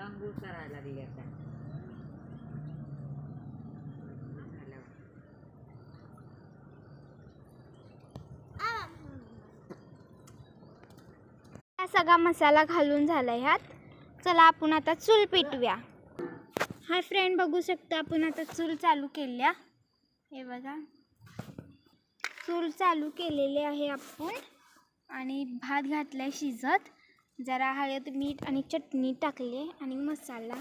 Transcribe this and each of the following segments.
आंघोळ करायला लागली आता. सगळा मसाला घालून झाला ह्यात. चला आपण आता चूल पेटवूया. हाय फ्रेंड, बघू शकता आपण आता चूल चालू केल्या. हे बघा, चूल चालू केलेली आहे आपण आणि भात घातलाय शिजत. जरा हळद, मीठ आणि चटणी टाकले आणि मसाला.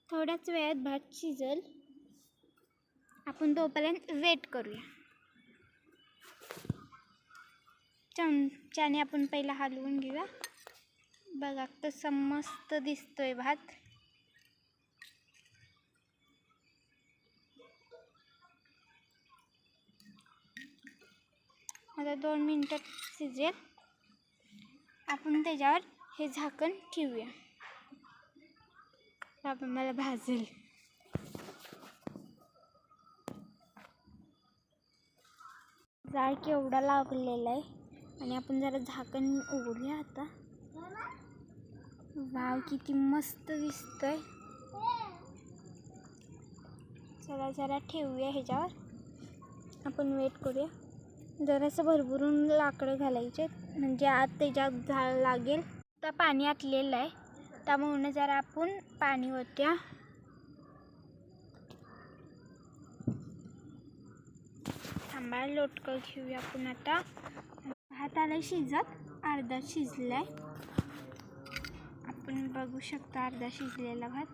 थोड्याच वेळात भात शिजल. आपण तोपर्यंत वेट करूया. चमच्याने आपण पहिला हलवून घेऊया. बघा कसं मस्त दिसतोय भात. आता 2 मिनिटात शिजेल. आपण त्याच्यावर हे झाकण ठेवूया. आपण मला भाजेल. जाळ केवढा लागलेला आहे आणि आपण जरा झाकण उघडूया आता. वाव, किती मस्त दिसतंय. चला जरा ठेवूया ह्याच्यावर. आपण वेट करूया. जरासं भरभरून लाकडं घालायचे म्हणजे आत त्याच्यात झाड लागेल. तर पाणी आटलेलं आहे त्यामुळे जरा आपण पाणी ओतूया. थांबा, लोटकं घेऊया आपण आता. भात आलाय शिजत, अर्धा शिजलाय. आपण बघू शकता अर्धा शिजलेला भात.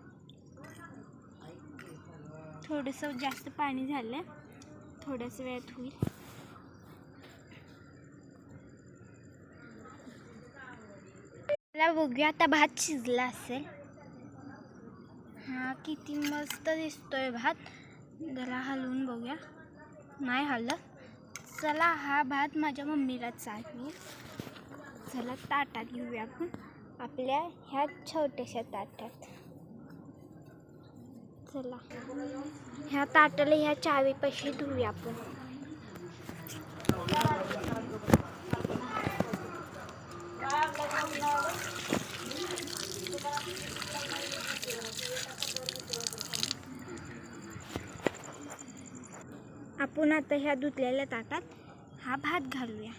थोडंसं जास्त पाणी झालं, थोड्याच वेळात होईल. बघूया आता भात शिजला असेल. हा, किती मस्त दिसतोय भात. जरा हलवून बघूया. नाही हलत. चला हा भात माझ्या मम्मीला चालू. चला ताटात घेऊया आपण, आपल्या ह्या छोट्याशा ताटात. चला ह्या ताटाला ह्या चावीपाशी धुऊया आपण. आपण आता ह्या धुतलेल्या ताटात हा भात घालूया.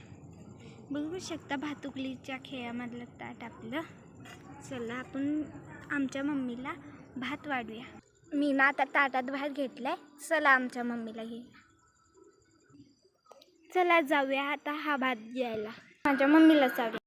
बघू शकता भातुकलीच्या खेळामधलं ताट आपलं. चला आपण आमच्या मम्मीला भात वाढूया. मी ना आता ताटात भात घेतलाय. चला आमच्या मम्मीला घे. चला जाऊया आता हा भात घ्यायला. माझ्या मम्मीला चालू.